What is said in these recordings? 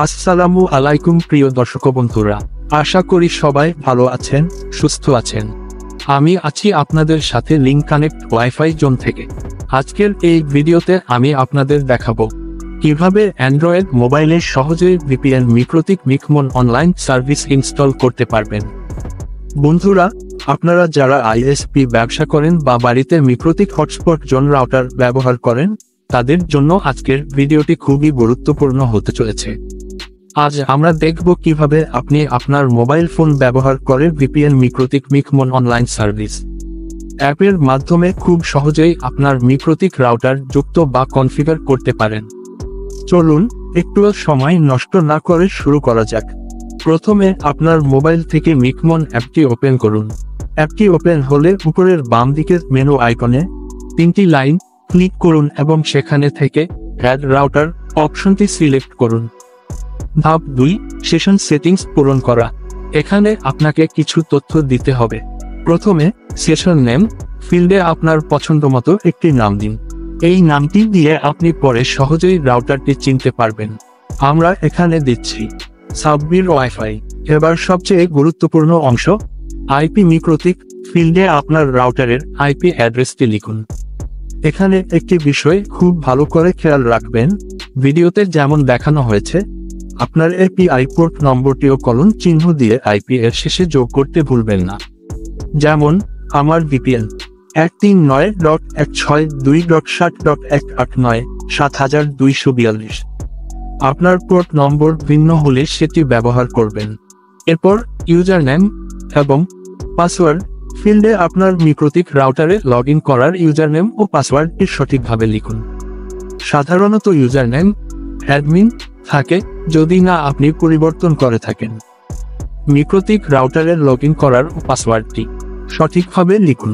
আসসালামু আলাইকুম প্রিয় দর্শক বন্ধুরা, আশা করি সবাই ভালো আছেন, সুস্থ আছেন। আমি আছি আপনাদের সাথে লিংক কানেক্ট ওয়াইফাই জোন থেকে। আজকের এই ভিডিওতে আমি আপনাদের দেখাবো কিভাবে অ্যান্ড্রয়েড মোবাইলে সহজেই ভিপিএন মিক্রোতিক মিকমন অনলাইন সার্ভিস ইনস্টল করতে পারবেন। বন্ধুরা, আপনারা যারা আইএসপি ব্যবসা করেন বা বাড়িতে মিক্রোতিক হটস্পট জোন রাউটার ব্যবহার করেন, তাদের জন্য আজকের ভিডিওটি খুবই গুরুত্বপূর্ণ হতে চলেছে। আজ আমরা দেখব কিভাবে আপনি আপনার মোবাইল ফোন ব্যবহার করে ভিপিএন মিক্রোতিক মিকমন অনলাইন সার্ভিস অ্যাপের মাধ্যমে খুব সহজেই আপনার মিক্রোতিক রাউটার যুক্ত বা কনফিগার করতে পারেন। চলুন একটুও সময় নষ্ট না করে শুরু করা যাক। প্রথমে আপনার মোবাইল থেকে মিকমন অ্যাপটি ওপেন করুন। অ্যাপটি ওপেন হলে উপরের বাম দিকের মেনু আইকনে 3টি লাইন ক্লিক করুন এবং সেখানে থেকে অ্যাড রাউটার অপশনটি সিলেক্ট করুন। ধাপ 2, সেশন সেটিংস পূরণ করা। এখানে আপনাকে কিছু তথ্য দিতে হবে। প্রথমে সেশন নেম ফিল্ডে আপনার পছন্দমতো একটি নাম দিন। এই নামটি দিয়ে আপনি পরে সহজেই রাউটারটি চিনতে পারবেন। আমরা এখানে দিচ্ছি সাব্বির ওয়াইফাই। এবার সবচেয়ে গুরুত্বপূর্ণ অংশ, আইপি মিক্রোতিক ফিল্ডে আপনার রাউটারের আইপি অ্যাড্রেসটি লিখুন। এখানে একটি বিষয় খুব ভালো করে খেয়াল রাখবেন, ভিডিওতে যেমন দেখানো হয়েছে, আপনার এপিআই পোর্ট নম্বরটিও কলন চিহ্ন দিয়ে আইপি এর শেষে যোগ করতে ভুলবেন না। যেমন আমার ভিপিএন 139.162.7.189.7242। আপনার পোর্ট নম্বর ভিন্ন হলে সেটি ব্যবহার করবেন। এরপর ইউজার নেম এবং পাসওয়ার্ড ফিল্ডে আপনার মিক্রোতিক রাউটারে লগ ইন করার ইউজার নেম ও পাসওয়ার্ডটি সঠিকভাবে লিখুন। সাধারণত ইউজার নেম অ্যাডমিন থাকে, যদি না আপনি পরিবর্তন করে থাকেন। মিক্রোতিক রাউটারে লগ ইন করার ও পাসওয়ার্ডটি সঠিকভাবে লিখুন।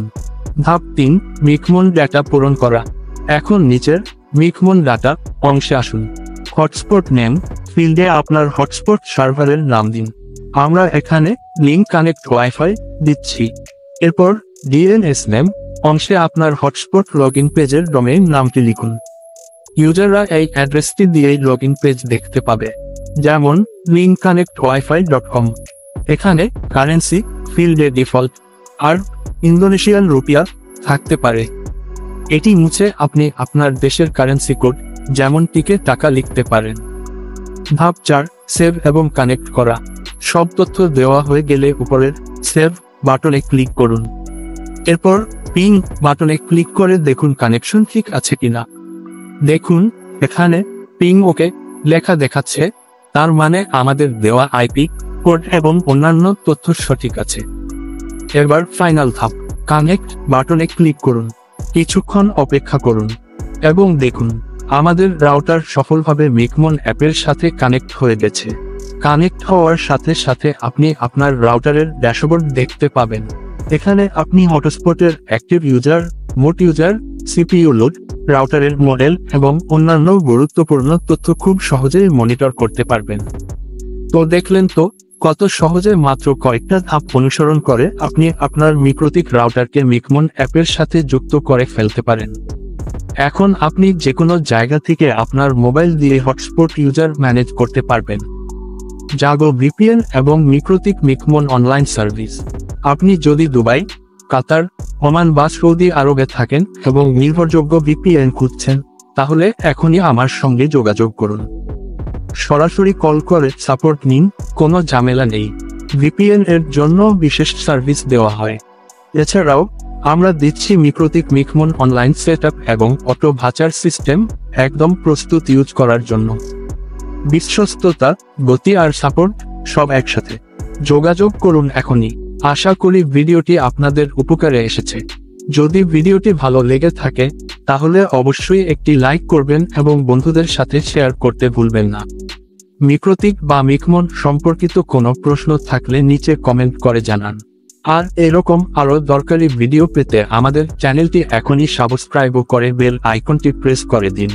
ধাপ 3, মিকমন ডাটা পূরণ করা। এখন নিচের মিকমন ডাটা অংশে আসুন। হটস্পট নেম ফিল্ডে আপনার হটস্পট সার্ভারের নাম দিন। আমরা এখানে লিংক কানেক্ট ওয়াইফাই দিচ্ছি। এরপর ডিএনএস নেম অংশে আপনার হটস্পট লগ ইন পেজের ডোমেইন নামটি লিখুন। ইউজাররা এই অ্যাড্রেসটি দিয়েই লগ ইন পেজ দেখতে পাবে, যেমন linkconnectwifi.com। এখানে কারেন্সি ফিল্ডে ডিফল্ট আর ইন্দোনেশিয়ান রুপিয়া থাকতে পারে। এটি মুছে আপনি আপনার দেশের কারেন্সি কোড যেমন টিকে টাকা লিখতে পারেন। ধাপ 4, সেভ এবং কানেক্ট করা। সব তথ্য দেওয়া হয়ে গেলে উপরের সেভ বাটনে ক্লিক করুন। এরপর পিং বাটনে ক্লিক করে দেখুন কানেকশন ঠিক আছে কিনা। দেখুন এখানে পিং ওকে লেখা দেখাচ্ছে, তার মানে আমাদের দেওয়া আইপি কোড এবং অন্যান্য তথ্য সঠিক আছে। এবার ফাইনাল ধাপ, কানেক্ট বাটনে ক্লিক করুন। কিছুক্ষণ অপেক্ষা করুন এবং দেখুন আমাদের রাউটার সফলভাবে মিকমন অ্যাপের সাথে কানেক্ট হয়ে গেছে। কানেক্ট হওয়ার সাথে সাথে আপনি আপনার রাউটারের ড্যাশবোর্ড দেখতে পাবেন। এখানে আপনি হটস্পটের অ্যাক্টিভ ইউজার, মোট ইউজার, সিপিইউ লোড, রাউটারের মডেল এবং অন্যান্য গুরুত্বপূর্ণ তথ্য খুব সহজেই মনিটর করতে পারবেন। তো দেখলেন তো কত সহজে মাত্র কয়েকটা ধাপ অনুসরণ করে আপনি আপনার মিক্রোতিক রাউটারকে মিকমন অ্যাপের সাথে যুক্ত করে ফেলতে পারেন। এখন আপনি যে কোনো জায়গা থেকে আপনার মোবাইল দিয়ে হটস্পট ইউজার ম্যানেজ করতে পারবেন। জাগো ভিপিএন এবং মিক্রোতিক মিকমন অনলাইন সার্ভিস। আপনি যদি দুবাই, কাতার, ওমান বা সৌদি আরবে থাকেন এবং নির্ভরযোগ্য ভিপিএন খুঁজছেন, তাহলে এখনই আমার সঙ্গে যোগাযোগ করুন। সরাসরি কল করে সাপোর্ট নিন, কোনো ঝামেলা নেই। ভিপিএন এর জন্য বিশেষ সার্ভিস দেওয়া হয়। এছাড়াও আমরা দিচ্ছি মিক্রোতিক মিকমন অনলাইন সেটআপ এবং অটো ভাচার সিস্টেম, একদম প্রস্তুত ইউজ করার জন্য। বিশ্বস্ততা, গতি আর সাপোর্ট সব একসাথে। যোগাযোগ করুন এখনই। আশা করি ভিডিওটি আপনাদের উপকারে এসেছে। যদি ভিডিওটি ভালো লেগে থাকে তাহলে অবশ্যই একটি লাইক করবেন এবং বন্ধুদের সাথে শেয়ার করতে ভুলবেন না। মিক্রোতিক বা মিকমন সম্পর্কিত কোনো প্রশ্ন থাকলে নিচে কমেন্ট করে জানান। আর এরকম আরও দরকারি ভিডিও পেতে আমাদের চ্যানেলটি এখনই সাবস্ক্রাইব করে বেল আইকনটি প্রেস করে দিন।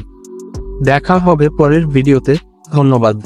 দেখা হবে পরের ভিডিওতে। ধন্যবাদ।